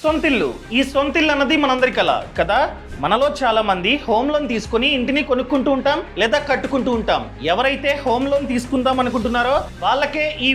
సొంతిల్లు. ఈ సొంతిల్లు అన్నది మనందరి కల కదా. మనలో చాలా మంది హోమ్ లోన్ తీసుకుని ఇంటిని కొనుక్కుంటూ ఉంటాం లేదా కట్టుకుంటూ ఉంటాం. ఎవరైతే హోమ్ లోన్ తీసుకుందాం అనుకుంటున్నారో వాళ్ళకే ఈ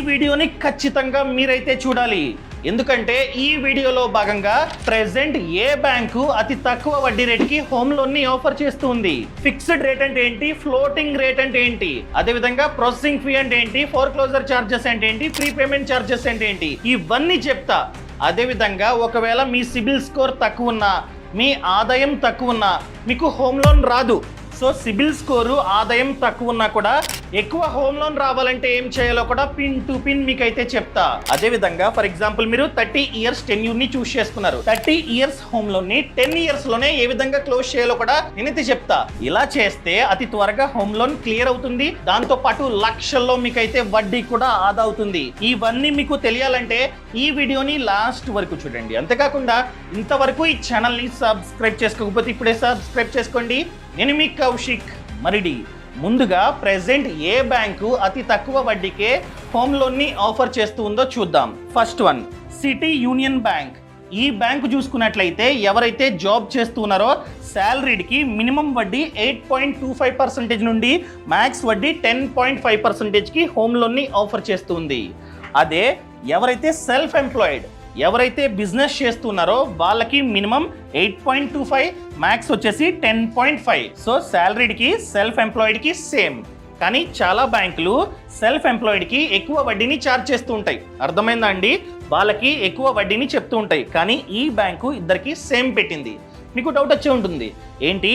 వీడియోని ఖచ్చితంగా మీరైతే చూడాలి. ఎందుకంటే ఈ వీడియోలో భాగంగా ప్రెసెంట్ ఏ బ్యాంకు అతి తక్కువ వడ్డీ రేటుకి హోమ్ లోన్ ని ఆఫర్ చేస్తుంది, ఫిక్స్డ్ రేట్ అంటే ఏంటి, ఫ్లోటింగ్ రేట్ అంటే ఏంటి, అదే విధంగా ప్రాసెసింగ్ ఫీ అంటే ఏంటి, ఫోర్క్లోజర్ చార్జెస్ అంటే ఏంటి, ప్రీపేమెంట్ చార్జెస్ అంటే ఏంటి, ఇవన్నీ చెప్తా. అదే విధంగా ఒకవేళ మీ సిబిల్ స్కోర్ తక్కువ ఉన్నా, మీ ఆదాయం తక్కువ ఉన్నా మీకు హోమ్ లోన్ రాదు. సో సిబిల్ స్కోరు ఆదాయం తక్కువ ఉన్నా కూడా ఎక్కువ హోమ్ లోన్ రావాలంటే ఏం చేయాలో కూడా పిన్ టు పిన్ మీకైతే చెప్తా. అదే విధంగా ఫర్ ఎగ్జాంపుల్ మీరు 30 ఇయర్స్ టెన్యూర్ ని చూస్ చేసుకున్నారు. 30 ఇయర్స్ హోమ్ లోన్ ని 10 ఇయర్స్ లోనే ఏ విధంగా క్లోజ్ చేయాలో కూడా నేనైతే చెప్తా. ఇలా చేస్తే అతి త్వరగా హోమ్ లోన్ క్లియర్ అవుతుంది. దాంతో పాటు లక్షల్లో మీకైతే వడ్డీ కూడా ఆదా అవుతుంది. ఇవన్నీ మీకు తెలియాలంటే ఈ వీడియోని లాస్ట్ వరకు చూడండి. అంతేకాకుండా ఇంతవరకు ఈ ఛానల్ ని సబ్స్క్రైబ్ చేసుకోకపోతే ఇప్పుడే సబ్స్క్రైబ్ చేసుకోండి. నేను మీ కౌశిక్ మరిడి. ముందుగా ప్రెసెంట్ ఏ బ్యాంకు అతి తక్కువ వడ్డీకే హోమ్ లోన్ ని ఆఫర్ చేస్తూ ఉందో చూద్దాం. First one city union bank. ఈ బ్యాంకు చూసుకున్నట్లయితే ఎవరైతే జాబ్ చేస్తున్నారో శాలరీకి మినిమం వడ్డీ 8.25% నుండి మ్యాక్స్ వడ్డీ 10.5%కి హోమ్ లోన్ ని ఆఫర్ చేస్తుంది. అదే ఎవరైతే సెల్ఫ్ ఎంప్లాయిడ్, ఎవరైతే బిజినెస్ చేస్తున్నారో వాళ్ళకి మినిమం 8.25, మ్యాక్స్ వచ్చేసి 10.5. సో శాలరీకి సెల్ఫ్ ఎంప్లాయిడ్కి సేమ్. కానీ చాలా బ్యాంకులు సెల్ఫ్ ఎంప్లాయిడ్కి ఎక్కువ వడ్డీని ఛార్జ్ చేస్తూ ఉంటాయి. అర్థమైందా అండి? వాళ్ళకి ఎక్కువ వడ్డీని చెప్తూ ఉంటాయి. కానీ ఈ బ్యాంకు ఇద్దరికి సేమ్ పెట్టింది. మీకు డౌట్ వచ్చే ఉంటుంది, ఏంటి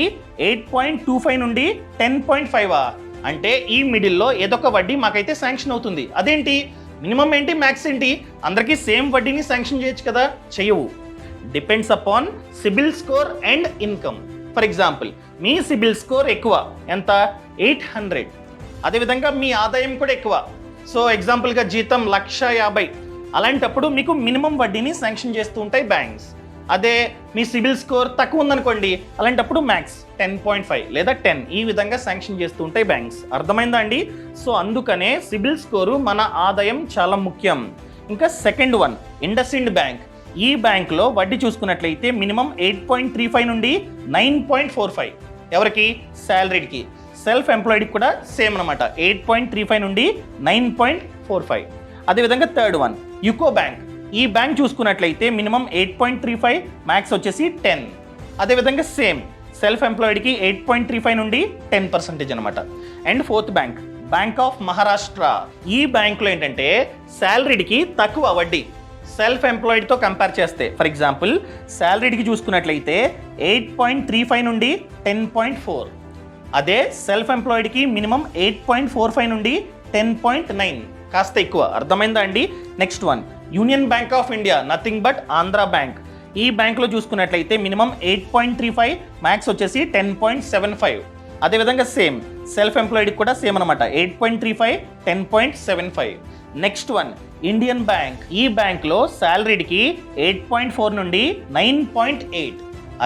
8.25 నుండి 10.5 అంటే ఈ మిడిల్లో ఏదో ఒక వడ్డీ మాకైతే శాంక్షన్ అవుతుంది. అదేంటి, మినిమం ఏంటి, మ్యాక్స్ ఏంటి, అందరికీ సేమ్ వడ్డీని శాంక్షన్ చేయొచ్చు కదా? చేయవు. Depends upon CIBIL score and income. For example me CIBIL score ఎక్కువ, ఎంత, 800. అదేవిధంగా మీ ఆదాయం కూడా ఎక్కువ. సో ఎగ్జాంపుల్గా జీతం 1,50,000. అలాంటప్పుడు మీకు మినిమం వడ్డీని శాంక్షన్ చేస్తూ ఉంటాయి బ్యాంక్స్. అదే మీ సిబిల్ స్కోర్ తక్కువ ఉందనుకోండి, అలాంటప్పుడు మ్యాక్స్ 10.5 లేదా 10 ఈ విధంగా శాంక్షన్ చేస్తూ ఉంటాయి బ్యాంక్స్. అర్థమైందా అండి? సో అందుకనే సిబిల్ స్కోరు మన ఆదాయం చాలా ముఖ్యం. ఇంకా సెకండ్ వన్ ఇండస్ఇండ్ బ్యాంక్. ఈ బ్యాంక్లో వడ్డీ చూసుకున్నట్లయితే మినిమం 8.35 నుండి 9.45. ఎవరికి? శాలరీకి. సెల్ఫ్ ఎంప్లాయిడ్కి కూడా సేమ్ అనమాట, 8.35 నుండి 9.45. అదేవిధంగా థర్డ్ వన్ యుకో బ్యాంక్. ఈ బ్యాంక్ చూసుకున్నట్లయితే మినిమం 8.35, మ్యాక్స్ వచ్చేసి 10. అదేవిధంగా సేమ్ సెల్ఫ్ ఎంప్లాయిడ్కి 8.35 నుండి 10% అనమాట. And fourth bank bank of Maharashtra. ఈ బ్యాంక్లో ఏంటంటే శాలరీకి తక్కువ వడ్డీ సెల్ఫ్ ఎంప్లాయిడ్తో కంపేర్ చేస్తే. ఫర్ ఎగ్జాంపుల్ శాలరీకి చూసుకున్నట్లయితే 8.35 నుండి 10.4. అదే సెల్ఫ్ ఎంప్లాయిడ్కి మినిమం 8.45 నుండి 10.9, కాస్త ఎక్కువ. అర్థమైందా అండి? Next one union bank of India, nothing but Andhra bank. ఈ బ్యాంక్లో చూసుకున్నట్లయితే మినిమం 8.35, మ్యాక్స్ వచ్చేసి 10.75. అదేవిధంగా సేమ్ సెల్ఫ్ ఎంప్లాయిడ్కి కూడా సేమ్ అనమాట, 8.35, 10.75. Next one Indian bank. ఈ బ్యాంక్లో శాలరీకి 8.4 నుండి 9.8.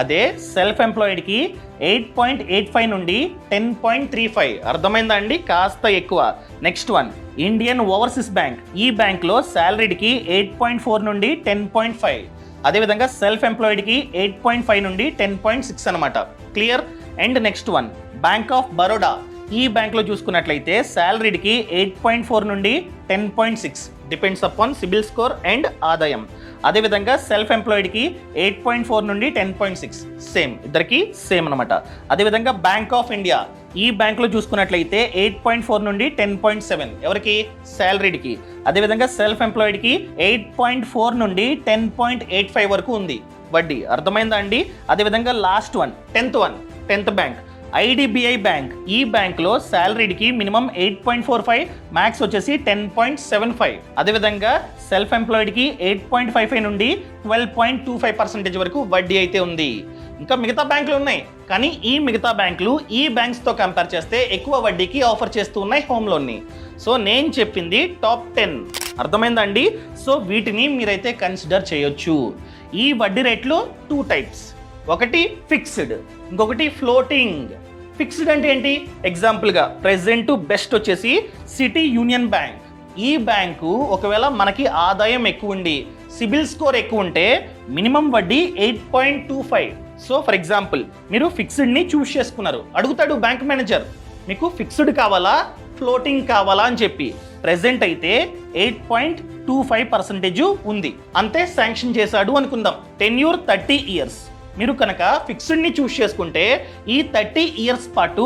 అదే సెల్ఫ్ ఎంప్లాయిడ్కి 8.85 నుండి 10.35. అర్థమైందా అండి? కాస్త ఎక్కువ. Next one Indian overseas bank. ఈ బ్యాంక్లో శాలరీకి 8.4 నుండి 10.5. అదేవిధంగా సెల్ఫ్ ఎంప్లాయిడ్కి 8.5 నుండి 10.6 అనమాట. Clear? And next one bank of Baroda. ఈ బ్యాంక్లో చూసుకున్నట్లయితే శాలరీకి 8.4 నుండి 10.6, depends upon CIBIL score and ఆదాయం. అదేవిధంగా సెల్ఫ్ ఎంప్లాయిడ్కి 8.4 నుండి 10.6, సేమ్, ఇద్దరికి సేమ్ అనమాట. అదేవిధంగా బ్యాంక్ ఆఫ్ ఇండియా. ఈ బ్యాంక్లో చూసుకున్నట్లయితే 8.4 నుండి 10.7, ఎవరికి? శాలరీకి. అదేవిధంగా సెల్ఫ్ ఎంప్లాయిడ్కి 8.4 నుండి 10.85 వరకు ఉంది వడ్డీ. అర్థమైందా అండి? అదేవిధంగా last one tenth bank IDBI bank. ఈ బ్యాంక్లో శాలరీకి మినిమం 8.45, మ్యాక్స్ వచ్చేసి 10.75. అదేవిధంగా సెల్ఫ్ ఎంప్లాయిడ్కి 8.55 నుండి 12.25% వరకు వడ్డీ అయితే ఉంది. ఇంకా మిగతా బ్యాంకులు ఉన్నాయి, కానీ ఈ మిగతా బ్యాంకులు ఈ బ్యాంక్స్తో కంపేర్ చేస్తే ఎక్కువ వడ్డీకి ఆఫర్ చేస్తూ ఉన్నాయి హోమ్ లోన్ని. సో నేను చెప్పింది టాప్ 10. అర్థమైందా అండి? సో వీటిని మీరైతే కన్సిడర్ చేయొచ్చు. ఈ వడ్డీ రేట్లు 2 టైప్స్, ఒకటి ఫిక్స్డ్, ఇంకొకటి ఫ్లోటింగ్. ఫిక్స్డ్ అంటే ఏంటి? ఎగ్జాంపుల్గా ప్రెసెంట్ బెస్ట్ వచ్చేసి సిటీ యూనియన్ బ్యాంక్. ఈ బ్యాంకు ఒకవేళ మనకి ఆదాయం ఎక్కువ ఉండి సిబిల్ స్కోర్ ఎక్కువ ఉంటే మినిమం వడ్డీ 8.25. సో ఫర్ ఎగ్జాంపుల్ మీరు ఫిక్స్డ్ని చూస్ చేసుకున్నారు, అడుగుతాడు బ్యాంక్ మేనేజర్ మీకు ఫిక్స్డ్ కావాలా ఫ్లోటింగ్ కావాలా అని చెప్పి. ప్రెజెంట్ అయితే 8.25% ఉంది, అంతే శాంక్షన్ చేశాడు అనుకుందాం. Tenure 30 years. మీరు కనుక ఫిక్స్డ్ని చూస్ చేసుకుంటే ఈ 30 years పాటు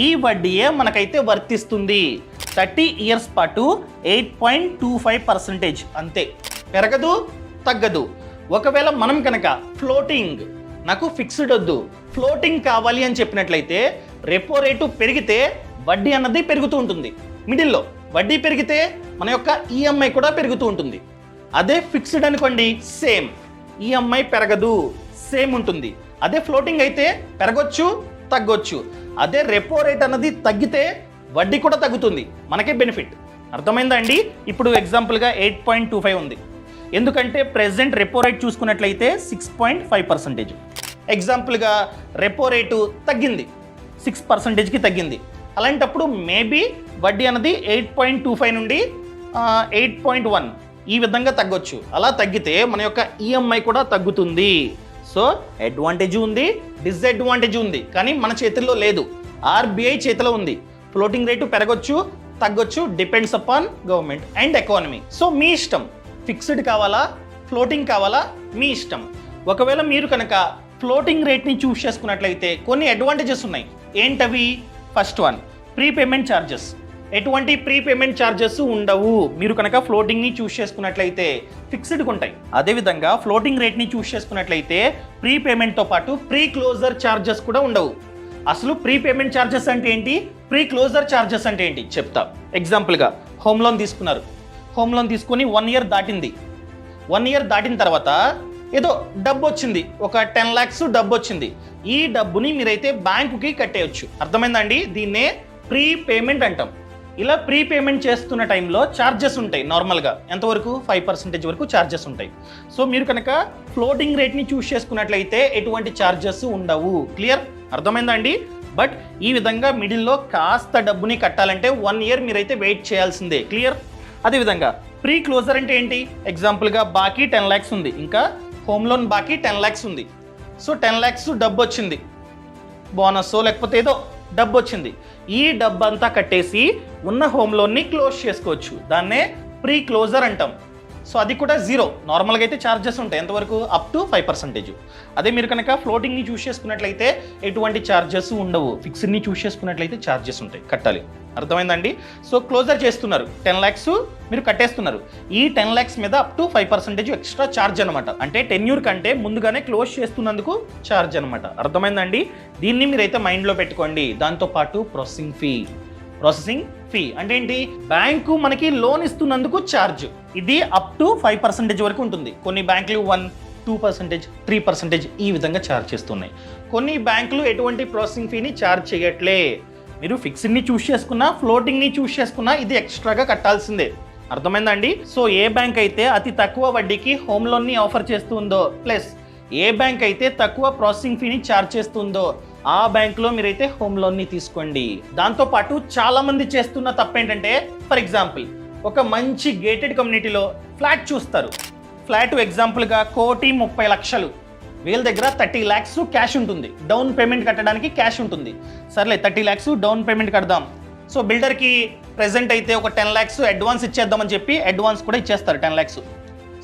ఈ వడ్డీయే మనకైతే వర్తిస్తుంది. 30 years పాటు 8.25% అంతే, పెరగదు తగ్గదు. ఒకవేళ మనం కనుక ఫ్లోటింగ్, నాకు ఫిక్స్డ్ వద్దు ఫ్లోటింగ్ కావాలి అని చెప్పినట్లయితే రెపో రేటు పెరిగితే వడ్డీ అన్నది పెరుగుతూ ఉంటుంది, మిడిల్లో వడ్డీ పెరిగితే మన యొక్క ఈఎంఐ కూడా పెరుగుతూ ఉంటుంది. అదే ఫిక్స్డ్ అనుకోండి సేమ్, ఈఎంఐ పెరగదు సేమ్ ఉంటుంది. అదే ఫ్లోటింగ్ అయితే పెరగొచ్చు తగ్గొచ్చు. అదే రెపో రేట్ అన్నది తగ్గితే వడ్డీ కూడా తగ్గుతుంది, మనకే బెనిఫిట్. అర్థమైందా అండి? ఇప్పుడు ఎగ్జాంపుల్గా 8.25 ఉంది, ఎందుకంటే ప్రెసెంట్ రెపో రేట్ చూసుకున్నట్లయితే 6.5%. ఎగ్జాంపుల్గా రెపో రేటు తగ్గింది 6%కి తగ్గింది. అలాంటప్పుడు మేబీ వడ్డీ అన్నది 8.25 నుండి 8.1 ఈ విధంగా తగ్గొచ్చు. అలా తగ్గితే మన యొక్క ఈఎంఐ కూడా తగ్గుతుంది. సో అడ్వాంటేజ్ ఉంది, డిసడ్వాంటేజ్ ఉంది, కానీ మన చేతుల్లో లేదు, ఆర్బీఐ చేతిలో ఉంది. ఫ్లోటింగ్ రేటు పెరగొచ్చు తగ్గొచ్చు, depends upon government and economy. So మీ ఇష్టం, ఫిక్స్డ్ కావాలా ఫ్లోటింగ్ కావాలా మీ ఇష్టం. ఒకవేళ మీరు కనుక ఫ్లోటింగ్ రేట్ని చూస్ చేసుకున్నట్లయితే కొన్ని అడ్వాంటేజెస్ ఉన్నాయి. ఏంటవి? First one, prepayment charges. ఎటువంటి ప్రీపేమెంట్ ఛార్జెస్ ఉండవు మీరు కనుక ఫ్లోటింగ్ని చూస్ చేసుకున్నట్లయితే, ఫిక్స్డ్కి ఉంటాయి. అదేవిధంగా ఫ్లోటింగ్ రేట్ని చూస్ చేసుకున్నట్లయితే ప్రీపేమెంట్తో పాటు ప్రీ క్లోజర్ ఛార్జెస్ కూడా ఉండవు. అసలు ప్రీపేమెంట్ ఛార్జెస్ అంటే ఏంటి, ప్రీ క్లోజర్ ఛార్జెస్ అంటే ఏంటి చెప్తా. ఎగ్జాంపుల్గా హోమ్ లోన్ తీసుకున్నారు, హోమ్ లోన్ తీసుకొని 1 year దాటింది. 1 year దాటిన తర్వాత ఏదో డబ్బు వచ్చింది, ఒక 10 lakhs డబ్బు వచ్చింది. ఈ డబ్బుని మీరైతే బ్యాంకుకి కట్టేయచ్చు. అర్థమైందండి? దీన్నే ప్రీ పేమెంట్ అంటాం. ఇలా ప్రీ పేమెంట్ చేస్తున్న టైంలో ఛార్జెస్ ఉంటాయి. నార్మల్గా ఎంతవరకు 5% వరకు ఛార్జెస్ ఉంటాయి. సో మీరు కనుక ఫ్లోటింగ్ రేట్ని చూస్ చేసుకున్నట్లయితే ఎటువంటి ఛార్జెస్ ఉండవు. క్లియర్? అర్థమైందా అండి? బట్ ఈ విధంగా మిడిల్లో కాస్త డబ్బుని కట్టాలంటే 1 year మీరైతే వెయిట్ చేయాల్సిందే. క్లియర్? అదేవిధంగా ప్రీ క్లోజర్ అంటే ఏంటి? ఎగ్జాంపుల్గా బాకీ 10 lakhs ఉంది, ఇంకా హోమ్ లోన్ బాకీ 10 lakhs ఉంది. సో 10 lakhs డబ్బు వచ్చింది, బోనస్ లేకపోతే ఏదో డబ్బు వచ్చింది. ఈ డబ్బు అంతా కట్టేసి ఉన్న హోమ్ లోన్ని క్లోజ్ చేసుకోవచ్చు. దాన్నే ప్రీ క్లోజర్ అంటాం. సో అది కూడా జీరో. నార్మల్గా అయితే ఛార్జెస్ ఉంటాయి, ఎంతవరకు? Up to 5%. అదే మీరు కనుక ఫ్లోటింగ్ని చూస్ చేసుకున్నట్లయితే ఎటువంటి ఛార్జెస్ ఉండవు. ఫిక్స్డ్ని చూస్ చేసుకున్నట్లయితే ఛార్జెస్ ఉంటాయి, కట్టాలి. అర్థమైందండి? సో క్లోజర్ చేస్తున్నారు, 10 lakhs మీరు కట్టేస్తున్నారు. ఈ 10 lakhs మీద అప్ టు 5% ఎక్స్ట్రా ఛార్జ్ అనమాట. అంటే టెన్యూర్ కంటే ముందుగానే క్లోజ్ చేస్తున్నందుకు ఛార్జ్ అనమాట. అర్థమైందండి? దీన్ని మీరైతే మైండ్లో పెట్టుకోండి. దాంతోపాటు ప్రాసెసింగ్ ఫీ అంటే ఏంటి? బ్యాంకు మనకి లోన్ ఇస్తున్నందుకు ఛార్జ్. ఇది అప్ టు 5% వరకు ఉంటుంది. కొన్ని బ్యాంకులు 1, 2%, 3% ఈ విధంగా ఛార్జ్ చేస్తున్నాయి. కొన్ని బ్యాంకులు ఎటువంటి ప్రాసెసింగ్ ఫీని ఛార్జ్ చేయట్లే. మీరు ఫిక్స్డ్ని చూస్ చేసుకున్నా ఫ్లోటింగ్ని చూస్ చేసుకున్నా ఇది ఎక్స్ట్రాగా కట్టాల్సిందే. అర్థమైందండి? సో ఏ బ్యాంక్ అయితే అతి తక్కువ వడ్డీకి హోమ్ లోన్ని ఆఫర్ చేస్తుందో, ప్లస్ ఏ బ్యాంక్ అయితే తక్కువ ప్రాసెసింగ్ ఫీని ఛార్జ్ చేస్తుందో ఆ బ్యాంకులో మీరైతే హోమ్ లోన్ని తీసుకోండి. దాంతోపాటు చాలామంది చేస్తున్న తప్పేంటంటే, ఫర్ ఎగ్జాంపుల్ ఒక మంచి గేటెడ్ కమ్యూనిటీలో ఫ్లాట్ చూస్తారు. ఫ్లాట్ ఎగ్జాంపుల్గా 1,30,00,000, వీళ్ళ దగ్గర 30 lakhs క్యాష్ ఉంటుంది, డౌన్ పేమెంట్ కట్టడానికి క్యాష్ ఉంటుంది. సర్లే 30 lakhs డౌన్ పేమెంట్ కడదాం. సో బిల్డర్కి ప్రెజెంట్ అయితే ఒక 10 lakhs అడ్వాన్స్ ఇచ్చేద్దామని చెప్పి అడ్వాన్స్ కూడా ఇచ్చేస్తారు 10 lakhs.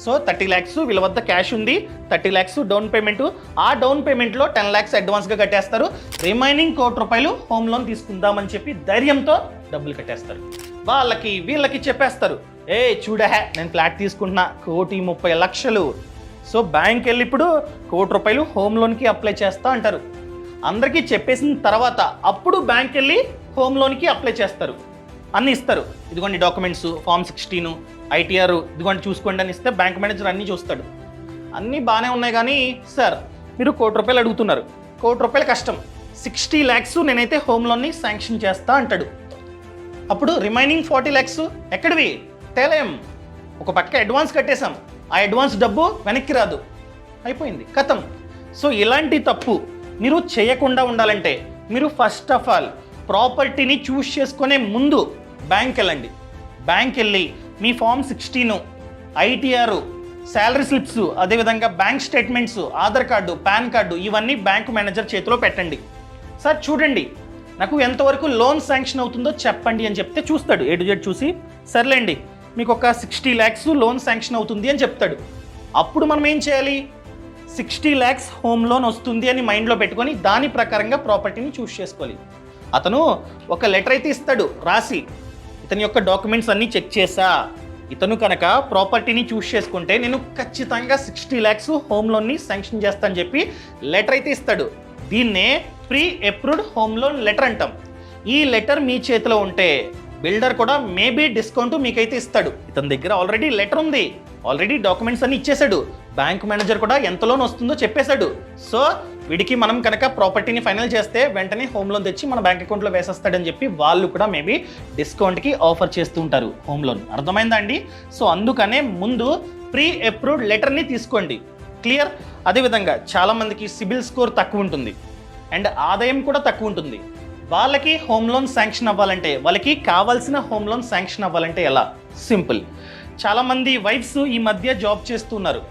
సో 30 lakhs వీళ్ళ వద్ద క్యాష్ ఉంది, 30 lakhs డౌన్ పేమెంట్. ఆ డౌన్ పేమెంట్లో 10 lakhs అడ్వాన్స్గా కట్టేస్తారు. రిమైనింగ్ ₹1,00,000 హోమ్ లోన్ తీసుకుందామని చెప్పి ధైర్యంతో డబ్బులు కట్టేస్తారు. వాళ్ళకి వీళ్ళకి చెప్పేస్తారు, ఏ చూడే నేను ఫ్లాట్ తీసుకుంటున్నా 1,30,00,000. సో బ్యాంక్ వెళ్ళి ఇప్పుడు ₹1,00,000 హోమ్ లోన్కి అప్లై చేస్తా అంటారు. అందరికీ చెప్పేసిన తర్వాత అప్పుడు బ్యాంక్ వెళ్ళి హోమ్ లోన్కి అప్లై చేస్తారు. అన్నీ ఇస్తారు, ఇదిగోండి డాక్యుమెంట్స్, Form 16, ITR, ఇదిగోండి చూసుకోండి అని ఇస్తే బ్యాంక్ మేనేజర్ అన్నీ చూస్తాడు. అన్నీ బాగానే ఉన్నాయి, కానీ సార్ మీరు ₹1,00,000 అడుగుతున్నారు, ₹1,00,000 కష్టం, 60 lakhs నేనైతే హోమ్ లోన్ని శాంక్షన్ చేస్తా అంటాడు. అప్పుడు రిమైనింగ్ 40 lakhs ఎక్కడివి తేలేం. ఒక పక్క అడ్వాన్స్ కట్టేశాం, ఆ అడ్వాన్స్ డబ్బు వెనక్కి రాదు, అయిపోయింది, కథం. సో ఇలాంటి తప్పు మీరు చేయకుండా ఉండాలంటే మీరు ఫస్ట్ ఆఫ్ ఆల్ ప్రాపర్టీని చూస్ చేసుకునే ముందు బ్యాంక్ వెళ్ళండి. బ్యాంక్ వెళ్ళి మీ Form 16, ITR, శాలరీ స్లిప్స్, అదేవిధంగా bank statements, Aadhaar card, pan card ఇవన్నీ బ్యాంకు మేనేజర్ చేతిలో పెట్టండి. సార్ చూడండి నాకు ఎంతవరకు లోన్ శాంక్షన్ అవుతుందో చెప్పండి అని చెప్తే చూస్తాడు. A to Z చూసి సర్లేండి మీకు ఒక 60 lakhs లోన్ శాంక్షన్ అవుతుంది అని చెప్తాడు. అప్పుడు మనం ఏం చేయాలి? 60 lakhs హోమ్ లోన్ వస్తుంది అని మైండ్లో పెట్టుకొని దాని ప్రకారంగా ప్రాపర్టీని చూస్ చేసుకోవాలి. అతను ఒక లెటర్ అయితే ఇస్తాడు రాసి, ఇతని యొక్క డాక్యుమెంట్స్ అన్నీ చెక్ చేసా, ఇతను కనుక ప్రాపర్టీని చూస్ చేసుకుంటే నేను ఖచ్చితంగా 60 lakhs హోమ్ లోన్ని శాంక్షన్ చేస్తానని చెప్పి లెటర్ అయితే ఇస్తాడు. దీన్నే pre approved home loan letter అంటాం. ఈ లెటర్ మీ చేతిలో ఉంటే బిల్డర్ కూడా మేబీ డిస్కౌంట్ మీకైతే ఇస్తాడు. ఇతని దగ్గర ఆల్రెడీ లెటర్ ఉంది, ఆల్రెడీ డాక్యుమెంట్స్ అన్ని ఇచ్చేశాడు, బ్యాంక్ మేనేజర్ కూడా ఎంత లోన్ వస్తుందో చెప్పేశాడు. సో వీడికి మనం కనుక ప్రాపర్టీని ఫైనల్ చేస్తే వెంటనే హోమ్ లోన్ తెచ్చి మన బ్యాంక్ అకౌంట్లో వేసేస్తాడని చెప్పి వాళ్ళు కూడా మేబీ డిస్కౌంట్కి ఆఫర్ చేస్తూ ఉంటారు హోమ్ లోన్. అర్థమైందా అండి? సో అందుకనే ముందు ప్రీ అప్రూవ్డ్ లెటర్ని తీసుకోండి. క్లియర్? అదేవిధంగా చాలామందికి సిబిల్ స్కోర్ తక్కువ ఉంటుంది అండ్ ఆదాయం కూడా తక్కువ ఉంటుంది. వాళ్ళకి హోమ్ లోన్ శాంక్షన్ అవ్వాలంటే, వాళ్ళకి కావాల్సిన హోమ్ లోన్ శాంక్షన్ అవ్వాలంటే ఎలా? సింపుల్. చాలామంది వైఫ్స్ ఈ మధ్య జాబ్ చేస్తున్నారు,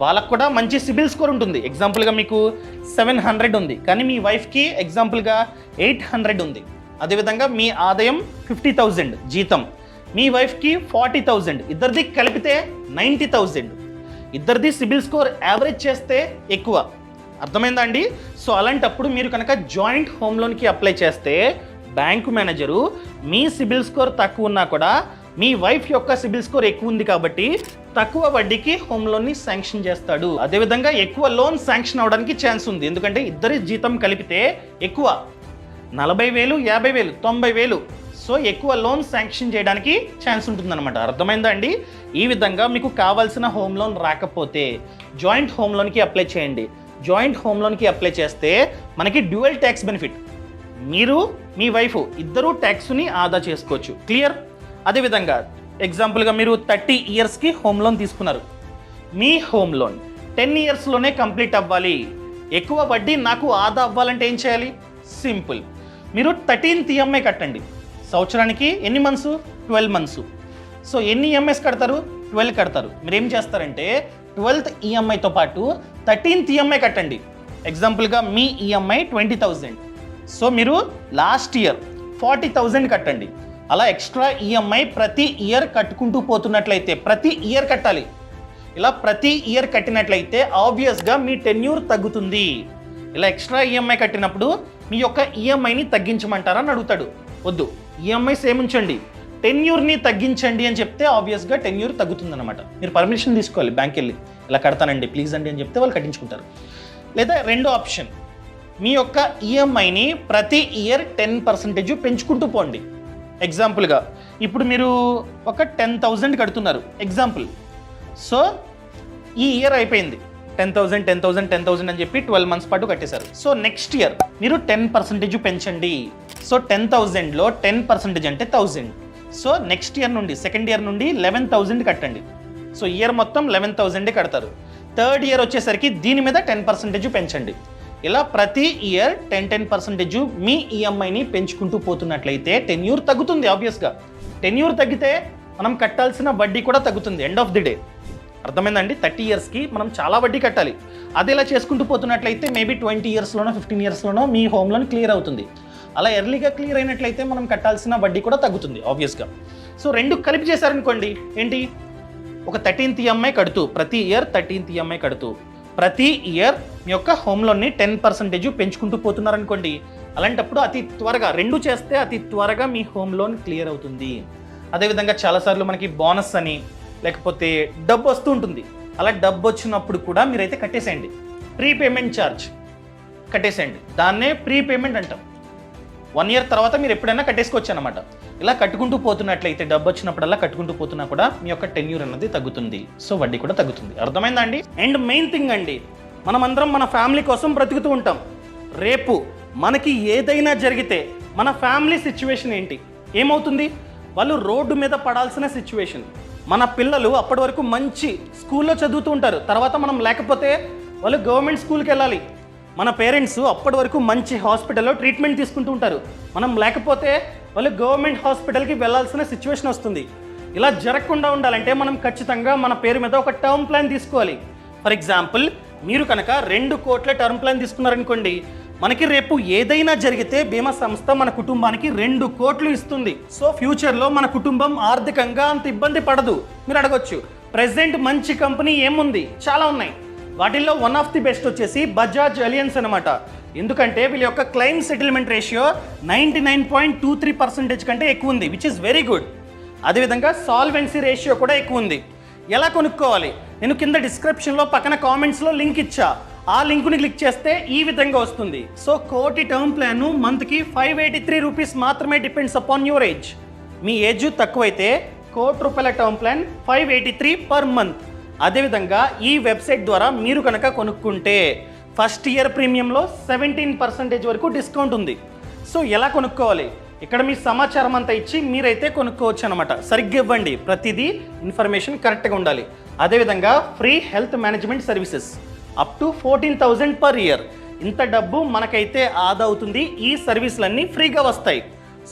వాళ్ళకు కూడా మంచి సిబిల్ స్కోర్ ఉంటుంది. ఎగ్జాంపుల్గా మీకు 700 ఉంది, కానీ మీ వైఫ్కి ఎగ్జాంపుల్గా 800 ఉంది. అదేవిధంగా మీ ఆదాయం 50,000 జీతం, మీ వైఫ్కి 40,000, ఇద్దరిది కలిపితే 90,000. ఇద్దరిది సిబిల్ స్కోర్ యావరేజ్ చేస్తే ఎక్కువ. అర్థమైందా అండి? సో అలాంటప్పుడు మీరు కనుక జాయింట్ హోమ్ లోన్కి అప్లై చేస్తే బ్యాంకు మేనేజరు మీ సిబిల్ స్కోర్ తక్కువ ఉన్నా కూడా మీ వైఫ్ యొక్క సిబిల్ స్కోర్ ఎక్కువ ఉంది కాబట్టి తక్కువ వడ్డీకి హోమ్ లోన్ని శాంక్షన్ చేస్తాడు. అదేవిధంగా ఎక్కువ లోన్ శాంక్షన్ అవడానికి ఛాన్స్ ఉంది, ఎందుకంటే ఇద్దరి జీతం కలిపితే ఎక్కువ, 40,000, 50,000, 90,000. సో ఎక్కువ లోన్ శాంక్షన్ చేయడానికి ఛాన్స్ ఉంటుందన్నమాట. అర్థమైందా అండి? ఈ విధంగా మీకు కావాల్సిన హోమ్ లోన్ రాకపోతే జాయింట్ హోమ్ లోన్కి అప్లై చేయండి. జాయింట్ హోమ్ లోన్కి అప్లై చేస్తే మనకి డ్యూయల్ ట్యాక్స్ బెనిఫిట్, మీరు మీ వైఫ్ ఇద్దరూ ట్యాక్స్ని ఆదా చేసుకోవచ్చు. క్లియర్? అదేవిధంగా ఎగ్జాంపుల్గా మీరు 30 yearsకి హోమ్ లోన్ తీసుకున్నారు. మీ హోమ్ లోన్ 10 yearsలోనే కంప్లీట్ అవ్వాలి, ఎక్కువ వడ్డీ నాకు ఆదా అవ్వాలంటే ఏం చేయాలి? సింపుల్. మీరు 13th EMI కట్టండి. సంవత్సరానికి ఎన్ని మంత్స్? 12 months. సో ఎన్ని ఈఎంఐస్ కడతారు? 12 కడతారు. మీరు ఏం చేస్తారంటే 12th ఈఎంఐతో పాటు 13th ఈఎంఐ కట్టండి. ఎగ్జాంపుల్గా మీ ఈఎంఐ 20,000, సో మీరు లాస్ట్ ఇయర్ 40,000 కట్టండి. అలా ఎక్స్ట్రా ఈఎంఐ ప్రతి ఇయర్ కట్టుకుంటూ పోతున్నట్లయితే, ప్రతి ఇయర్ కట్టాలి. ఇలా ప్రతి ఇయర్ కట్టినట్లయితే ఆబ్వియస్గా మీ టెన్యూర్ తగ్గుతుంది. ఇలా ఎక్స్ట్రా ఈఎంఐ కట్టినప్పుడు మీ యొక్క ఈఎంఐని తగ్గించమంటారా అని అడుగుతాడు. వద్దు, ఈఎంఐ సేమ్ ఉంచండి, టెన్యూర్ని తగ్గించండి అని చెప్తే ఆబ్వియస్గా టెన్యూర్ తగ్గుతుందన్నమాట. మీరు పర్మిషన్ తీసుకోవాలి బ్యాంక్కి వెళ్ళి, ఇలా కడతానండి ప్లీజ్ అండి అని చెప్తే వాళ్ళు కట్టించుకుంటారు. లేదా రెండో ఆప్షన్, మీ యొక్క ఈఎంఐని ప్రతి ఇయర్ 10% పెంచుకుంటూ పోండి. ఎగ్జాంపుల్గా ఇప్పుడు మీరు ఒక 10,000 కడుతున్నారు ఎగ్జాంపుల్. సో ఈ ఇయర్ అయిపోయింది, 10,000 10,000 10,000 అని చెప్పి 12 months పాటు కట్టేశారు. సో నెక్స్ట్ ఇయర్ మీరు 10% పెంచండి. సో 10,000లో 10% అంటే 1,000. సో నెక్స్ట్ ఇయర్ నుండి, సెకండ్ ఇయర్ నుండి 11,000 కట్టండి. సో ఇయర్ మొత్తం 11,000 కడతారు. థర్డ్ ఇయర్ వచ్చేసరికి దీని మీద 10% పెంచండి. ఇలా ప్రతి ఇయర్ 10% మీ ఈఎంఐని పెంచుకుంటూ పోతున్నట్లయితే టెన్యూర్ తగ్గుతుంది. ఆబ్వియస్గా టెన్యూర్ తగ్గితే మనం కట్టాల్సిన వడ్డీ కూడా తగ్గుతుంది ఎండ్ ఆఫ్ ది డే. అర్థమైందండి? 30 yearsకి మనం చాలా వడ్డీ కట్టాలి. అది ఇలా చేసుకుంటూ పోతున్నట్లయితే మేబీ 20 yearsలోనో 15 yearsలోనో మీ హోమ్ లోన్ క్లియర్ అవుతుంది. అలా ఎర్లీగా క్లియర్ అయినట్లయితే మనం కట్టాల్సిన వడ్డీ కూడా తగ్గుతుంది ఆబ్వియస్గా. సో రెండు కలిపి చేశారనుకోండి, ఏంటి, ఒక 13th EMI కడుతూ, ప్రతి ఇయర్ 13th EMI కడుతూ ప్రతి ఇయర్ మీ యొక్క హోమ్ లోన్ని 10% పెంచుకుంటూ పోతున్నారనుకోండి, అలాంటప్పుడు అతి త్వరగా రెండు చేస్తే అతి త్వరగా మీ హోమ్ లోన్ క్లియర్ అవుతుంది. అదేవిధంగా చాలాసార్లు మనకి బోనస్ అని లేకపోతే డబ్బు వస్తూ ఉంటుంది. అలా డబ్బు వచ్చినప్పుడు కూడా మీరైతే కట్టేసేయండి, ప్రీపేమెంట్ ఛార్జ్ కట్టేసేయండి. దాన్నే ప్రీపేమెంట్ అంటాం. 1 year తర్వాత మీరు ఎప్పుడైనా కట్టేసుకోవచ్చు అనమాట. ఇలా కట్టుకుంటూ పోతున్నట్లయితే డబ్బు వచ్చినప్పుడల్లా కట్టుకుంటూ పోతున్నా కూడా మీ యొక్క టెన్యూర్ అన్నది తగ్గుతుంది. సో వడ్డీ కూడా తగ్గుతుంది. అర్థమైందా అండి? అండ్ మెయిన్ థింగ్ అండి, మనమందరం మన ఫ్యామిలీ కోసం బ్రతుకుతూ ఉంటాం. రేపు మనకి ఏదైనా జరిగితే మన ఫ్యామిలీ సిచ్యువేషన్ ఏంటి, ఏమవుతుంది? వాళ్ళు రోడ్డు మీద పడాల్సిన సిచ్యువేషన్. మన పిల్లలు అప్పటి వరకు మంచి స్కూల్లో చదువుతూ ఉంటారు, తర్వాత మనం లేకపోతే వాళ్ళు గవర్నమెంట్ స్కూల్కి వెళ్ళాలి. మన పేరెంట్స్ అప్పటి వరకు మంచి హాస్పిటల్లో ట్రీట్మెంట్ తీసుకుంటూ ఉంటారు, మనం లేకపోతే వాళ్ళు గవర్నమెంట్ హాస్పిటల్కి వెళ్ళాల్సిన సిచ్యువేషన్ వస్తుంది. ఇలా జరగకుండా ఉండాలంటే మనం ఖచ్చితంగా మన పేరు మీద ఒక టర్మ్ ప్లాన్ తీసుకోవాలి. ఫర్ ఎగ్జాంపుల్, మీరు కనుక 2 కోట్ల టర్మ్ ప్లాన్ తీసుకున్నారనుకోండి, మనకి రేపు ఏదైనా జరిగితే బీమా సంస్థ మన కుటుంబానికి 2 కోట్లు ఇస్తుంది. సో ఫ్యూచర్లో మన కుటుంబం ఆర్థికంగా అంత ఇబ్బంది పడదు. మీరు అడగొచ్చు, ప్రెసెంట్ మంచి కంపెనీ ఏముంది? చాలా ఉన్నాయి. వాటిల్లో వన్ ఆఫ్ ది బెస్ట్ వచ్చేసి బజాజ్ అలియన్స్ అనమాట. ఎందుకంటే వీళ్ళ యొక్క క్లెయిమ్ సెటిల్మెంట్ రేషియో 99.23% కంటే ఎక్కువ ఉంది, విచ్ ఇస్ వెరీ గుడ్. అదేవిధంగా సాల్వెన్సీ రేషియో కూడా ఎక్కువ ఉంది. ఎలా కొనుక్కోవాలి? నేను కింద డిస్క్రిప్షన్లో పక్కన కామెంట్స్లో లింక్ ఇచ్చా. ఆ లింకుని క్లిక్ చేస్తే ఈ విధంగా వస్తుంది. సో కోటి టర్మ్ ప్లాన్ మంత్కి 583 రూపీస్ మాత్రమే, depends upon your age. Me age తక్కువైతే ₹1,00,000 టర్మ్ ప్లాన్ 583 పర్ మంత్. అదేవిధంగా ఈ వెబ్సైట్ ద్వారా మీరు కనుక కొనుక్కుంటే ఫస్ట్ ఇయర్ ప్రీమియంలో 17% వరకు డిస్కౌంట్ ఉంది. సో ఎలా కొనుక్కోవాలి? ఇక్కడ మీ సమాచారం అంతా ఇచ్చి మీరైతే కొనుక్కోవచ్చు అనమాట. సరిగ్గా ఇవ్వండి, ప్రతిదీ ఇన్ఫర్మేషన్ కరెక్ట్గా ఉండాలి. అదేవిధంగా free health management services up to 14,000 per year. ఇంత డబ్బు మనకైతే ఆదా అవుతుంది. ఈ సర్వీసులన్నీ ఫ్రీగా వస్తాయి.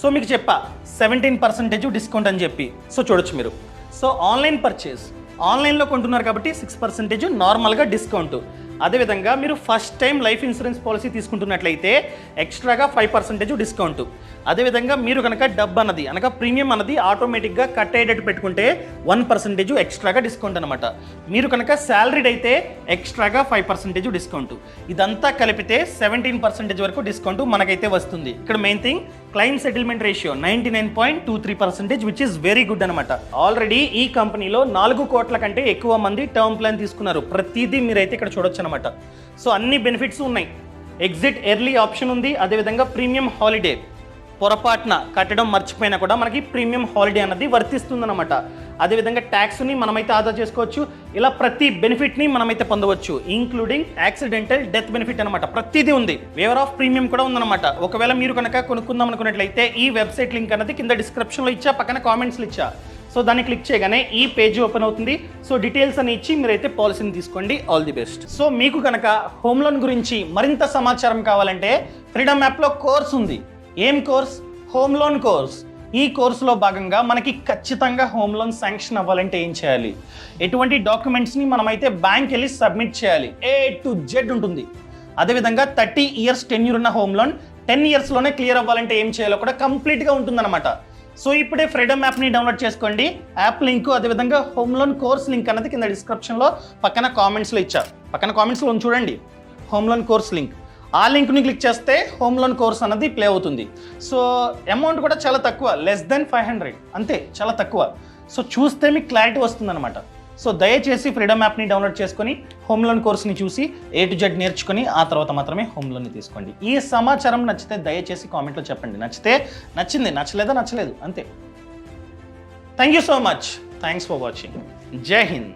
సో మీకు చెప్పా 17% డిస్కౌంట్ అని చెప్పి. సో చూడొచ్చు మీరు. సో ఆన్లైన్ పర్చేస్, ఆన్లైన్లో కొంటున్నారు కాబట్టి 6% నార్మల్గా డిస్కౌంట్. అదేవిధంగా మీరు first time life insurance policy తీసుకుంటున్నట్లయితే ఎక్స్ట్రాగా 5% డిస్కౌంట్. అదేవిధంగా మీరు కనుక డబ్బు అన్నది అనగా ప్రీమియం అన్నది ఆటోమేటిక్గా కట్ అయ్యేటట్టు పెట్టుకుంటే 1% ఎక్స్ట్రాగా డిస్కౌంట్ అనమాట. మీరు కనుక శాలరీడ్ అయితే ఎక్స్ట్రాగా 5% డిస్కౌంట్. ఇదంతా కలిపితే 17% వరకు డిస్కౌంట్ మనకైతే వస్తుంది. ఇక్కడ main thing claim settlement ratio 99.23%, which is very good అనమాట. ఆల్రెడీ ఈ కంపెనీలో 4 కోట్ల కంటే ఎక్కువ మంది టర్మ్ ప్లాన్ తీసుకున్నారు. ప్రతిదీ మీరైతే ఇక్కడ చూడొచ్చు అనమాట. సో అన్ని బెనిఫిట్స్ ఉన్నాయి. ఎగ్జిట్ ఎర్లీ ఆప్షన్ ఉంది. అదేవిధంగా ప్రీమియం హాలిడే, పొరపాటున కట్టడం మర్చిపోయినా కూడా మనకి ప్రీమియం హాలిడే అన్నది వర్తిస్తుందన్నమాట. అదేవిధంగా ట్యాక్స్ని మనమైతే ఆదా చేసుకోవచ్చు. ఇలా ప్రతి బెనిఫిట్ని మనమైతే పొందవచ్చు, ఇంక్లూడింగ్ యాక్సిడెంటల్ డెత్ బెనిఫిట్ అనమాట. ప్రతిదీ ఉంది. వేవర్ ఆఫ్ ప్రీమియం కూడా ఉందన్నమాట. ఒకవేళ మీరు కనుక కొనుక్కుందాం అనుకున్నట్లయితే ఈ వెబ్సైట్ లింక్ అన్నది కింద డిస్క్రిప్షన్లో ఇచ్చా, పక్కన కామెంట్స్లో ఇచ్చా. సో దాన్ని క్లిక్ చేయగానే ఈ పేజ్ ఓపెన్ అవుతుంది. సో డీటెయిల్స్ అని ఇచ్చి మీరైతే పాలసీని తీసుకోండి. All the best. సో మీకు కనుక హోమ్ లోన్ గురించి మరింత సమాచారం కావాలంటే ఫ్రీడమ్ యాప్లో కోర్స్ ఉంది. ఏం కోర్స్? Home loan course. ఈ కోర్సులో భాగంగా మనకి ఖచ్చితంగా హోమ్ లోన్ శాంక్షన్ అవ్వాలంటే ఏం చేయాలి, ఎటువంటి డాక్యుమెంట్స్ని మనమైతే బ్యాంక్ వెళ్ళి సబ్మిట్ చేయాలి, A to Z ఉంటుంది. అదేవిధంగా 30 ఇయర్స్ టెన్యూర్ ఉన్న హోమ్ లోన్ 10 ఇయర్స్లోనే క్లియర్ అవ్వాలంటే ఏం చేయాలో కూడా కంప్లీట్గా ఉంటుందన్నమాట. సో ఇప్పుడే ఫ్రీడమ్ యాప్ని డౌన్లోడ్ చేసుకోండి. యాప్ లింక్ అదేవిధంగా హోమ్ లోన్ కోర్స్ లింక్ అన్నది కింద డిస్క్రిప్షన్లో పక్కన కామెంట్స్లో ఇచ్చా. పక్కన కామెంట్స్లో చూడండి హోమ్ లోన్ కోర్స్ లింక్. ఆ లింక్ని క్లిక్ చేస్తే హోమ్ లోన్ కోర్స్ అన్నది ప్లే అవుతుంది. సో అమౌంట్ కూడా చాలా తక్కువ, less than 500, అంతే, చాలా తక్కువ. సో చూస్తే మీకు క్లారిటీ వస్తుందన్నమాట. సో దయచేసి ఫ్రీడమ్ యాప్ని డౌన్లోడ్ చేసుకొని హోమ్ లోన్ కోర్స్ని చూసి A to Z నేర్చుకొని ఆ తర్వాత మాత్రమే హోమ్ లోన్ని తీసుకోండి. ఈ సమాచారం నచ్చితే దయచేసి కామెంట్లో చెప్పండి. నచ్చితే నచ్చింది, నచ్చలేదా నచ్చలేదు, అంతే. Thank you so much. Thanks for watching. జై హింద్.